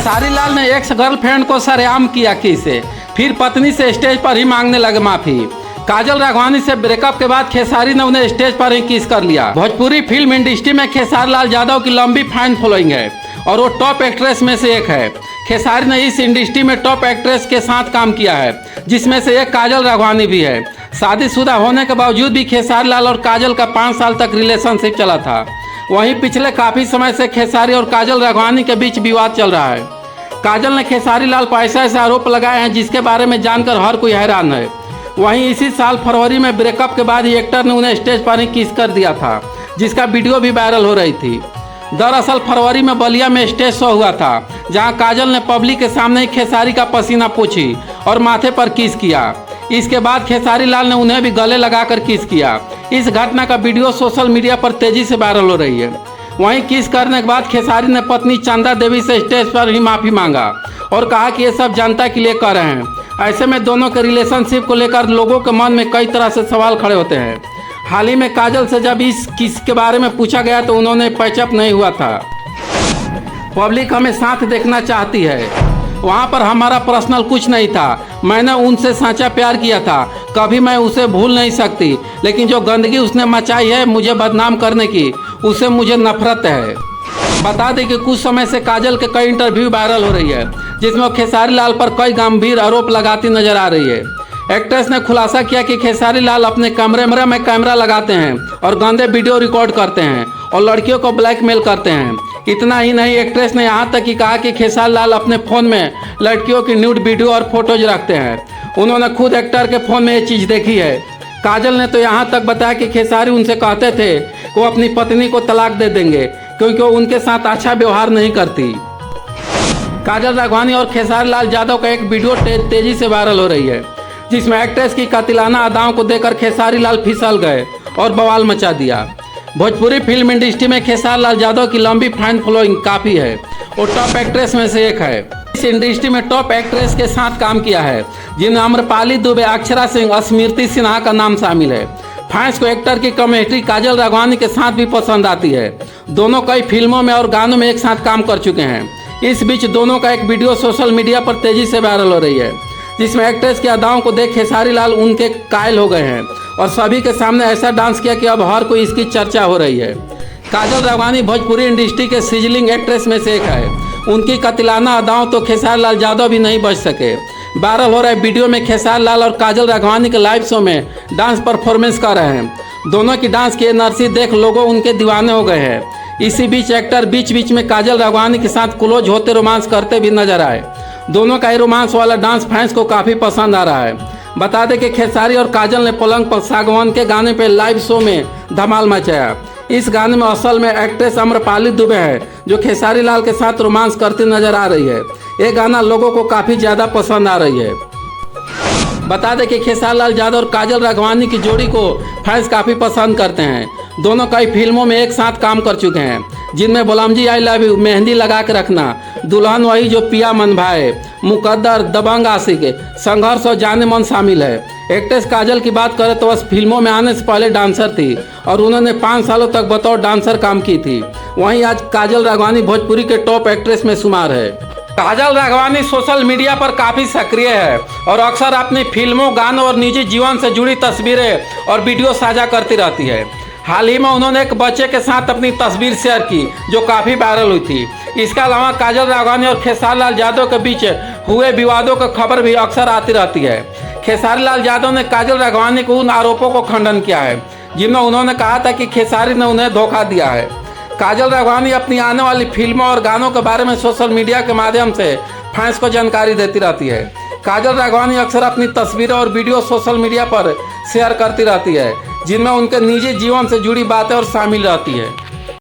खेसारी लाल ने ex girlfriend को सरेआम किया किसे, फिर पत्नी से स्टेज पर ही मांगने लगे माफी। काजल राघवानी से ब्रेकअप के बाद खेसारी ने उन्हें स्टेज पर ही किस कर लिया। भोजपुरी फिल्म इंडस्ट्री में खेसारी लाल यादव की लंबी फैन फॉलोइंग है और वो टॉप एक्ट्रेस में से एक है। खेसारी ने इस इंडस्ट्री में टॉप एक्ट्रेस के साथ काम किया है, जिसमें से एक काजल राघवानी भी है। शादीशुदा होने के बावजूद भी खेसारी लाल और काजल का 5 साल तक रिलेशनशिप चला था। वहीं पिछले काफ़ी समय से खेसारी और काजल राघवानी के बीच विवाद चल रहा है। काजल ने खेसारी लाल पर ऐसे आरोप लगाए हैं जिसके बारे में जानकर हर कोई हैरान है। वहीं इसी साल फरवरी में ब्रेकअप के बाद ही एक्टर ने उन्हें स्टेज पर ही किस कर दिया था, जिसका वीडियो भी वायरल हो रही थी। दरअसल फरवरी में बलिया में स्टेज शो हुआ था, जहां काजल ने पब्लिक के सामने ही खेसारी का पसीना पोंछी और माथे पर किस किया। इसके बाद खेसारी लाल ने उन्हें भी गले लगाकर किस किया। इस घटना का वीडियो सोशल मीडिया पर तेजी से वायरल हो रही है। वहीं किस करने के बाद खेसारी ने पत्नी चंदा देवी से स्टेज पर ही माफ़ी मांगा और कहा कि ये सब जनता के लिए कर रहे हैं। ऐसे में दोनों के रिलेशनशिप को लेकर लोगों के मन में कई तरह से सवाल खड़े होते हैं। हाल ही में काजल से जब इस किस के बारे में पूछा गया तो उन्होंने पैचअप नहीं हुआ था। पब्लिक हमें साथ देखना चाहती है, वहाँ पर हमारा पर्सनल कुछ नहीं था। मैंने उनसे सच्चा प्यार किया था, कभी मैं उसे भूल नहीं सकती। लेकिन जो गंदगी उसने मचाई है मुझे बदनाम करने की, उससे मुझे नफरत है। बता दें कि कुछ समय से काजल के कई इंटरव्यू वायरल हो रही है, जिसमें खेसारी लाल पर कई गंभीर आरोप लगाती नजर आ रही है। एक्ट्रेस ने खुलासा किया कि खेसारी लाल अपने कमरे में कैमरा लगाते हैं और गंदे वीडियो रिकॉर्ड करते हैं और लड़कियों को ब्लैकमेल करते हैं। इतना ही नहीं, एक्ट्रेस ने यहाँ तक कि कहा कि खेसारी लाल अपने फ़ोन में लड़कियों की न्यूड वीडियो और फोटोज रखते हैं। उन्होंने खुद एक्टर के फ़ोन में ये चीज़ देखी है। काजल ने तो यहाँ तक बताया कि खेसारी उनसे कहते थे कि वो अपनी पत्नी को तलाक दे देंगे क्योंकि वो उनके साथ अच्छा व्यवहार नहीं करती। काजल राघवानी और खेसारी लाल यादव का एक वीडियो तेजी से वायरल हो रही है, जिसमें एक्ट्रेस की कातिलाना अदाओं को देखकर खेसारी लाल फिसल गए और बवाल मचा दिया। भोजपुरी फिल्म इंडस्ट्री में खेसारी लाल यादव की लंबी फैन फॉलोइंग काफ़ी है और टॉप एक्ट्रेस में से एक है। इस इंडस्ट्री में टॉप एक्ट्रेस के साथ काम किया है, जिनमें आम्रपाली दुबे, अक्षरा सिंह, स्मृति सिन्हा का नाम शामिल है। फैंस को एक्टर की केमिस्ट्री काजल राघवानी के साथ भी पसंद आती है। दोनों कई फिल्मों में और गानों में एक साथ काम कर चुके हैं। इस बीच दोनों का एक वीडियो सोशल मीडिया पर तेजी से वायरल हो रही है, जिसमें एक्ट्रेस की अदाओं को देख खेसारी लाल उनके कायल हो गए हैं और सभी के सामने ऐसा डांस किया कि अब हर कोई इसकी चर्चा हो रही है। काजल राघवानी भोजपुरी इंडस्ट्री के सिजलिंग एक्ट्रेस में से एक है। उनकी कातिलाना अदाओं तो खेसारी लाल यादव भी नहीं बच सके। वायरल हो रहे वीडियो में खेसारी लाल और काजल राघवानी के लाइव शो में डांस परफॉर्मेंस कर रहे हैं। दोनों की डांस की एनर्जी देख लोगों उनके दीवाने हो गए हैं। इसी बीच एक्टर बीच बीच में काजल राघवानी के साथ क्लोज होते रोमांस करते भी नजर आए। दोनों का ही रोमांस वाला डांस फैंस को काफ़ी पसंद आ रहा है। बता दें कि खेसारी और काजल ने पलंग पर सागवान के गाने पे लाइव शो में धमाल मचाया। इस गाने में असल में एक्ट्रेस आम्रपाली दुबे है, जो खेसारी लाल के साथ रोमांस करती नजर आ रही है। ये गाना लोगों को काफ़ी ज़्यादा पसंद आ रही है। बता दें कि खेसारी लाल यादव और काजल राघवानी की जोड़ी को फैंस काफ़ी पसंद करते हैं। दोनों कई फिल्मों में एक साथ काम कर चुके हैं, जिनमें गुलामजी आई लव यू, मेहंदी लगा के रखना, दुल्हन वही जो पिया मन भाए, मुकद्दर, दबंग आशिक, संघर्ष और जाने मन शामिल है। एक्ट्रेस काजल की बात करें तो वह फिल्मों में आने से पहले डांसर थी और उन्होंने 5 सालों तक बतौर डांसर काम की थी। वहीं आज काजल राघवानी भोजपुरी के टॉप एक्ट्रेस में शुमार है। काजल राघवानी सोशल मीडिया पर काफ़ी सक्रिय है और अक्सर अपनी फिल्मों, गानों और निजी जीवन से जुड़ी तस्वीरें और वीडियो साझा करती रहती है। हाल ही में उन्होंने एक बच्चे के साथ अपनी तस्वीर शेयर की, जो काफ़ी वायरल हुई थी। इसके अलावा काजल राघवानी और खेसारी लाल यादव के बीच हुए विवादों की खबर भी अक्सर आती रहती है। खेसारी लाल यादव ने काजल राघवानी को उन आरोपों को खंडन किया है, जिनमें उन्होंने कहा था कि खेसारी ने उन्हें धोखा दिया है। काजल राघवानी अपनी आने वाली फिल्मों और गानों के बारे में सोशल मीडिया के माध्यम से फैंस को जानकारी देती रहती है। काजल राघवानी अक्सर अपनी तस्वीरें और वीडियो सोशल मीडिया पर शेयर करती रहती है, जिनमें उनके निजी जीवन से जुड़ी बातें और शामिल रहती है।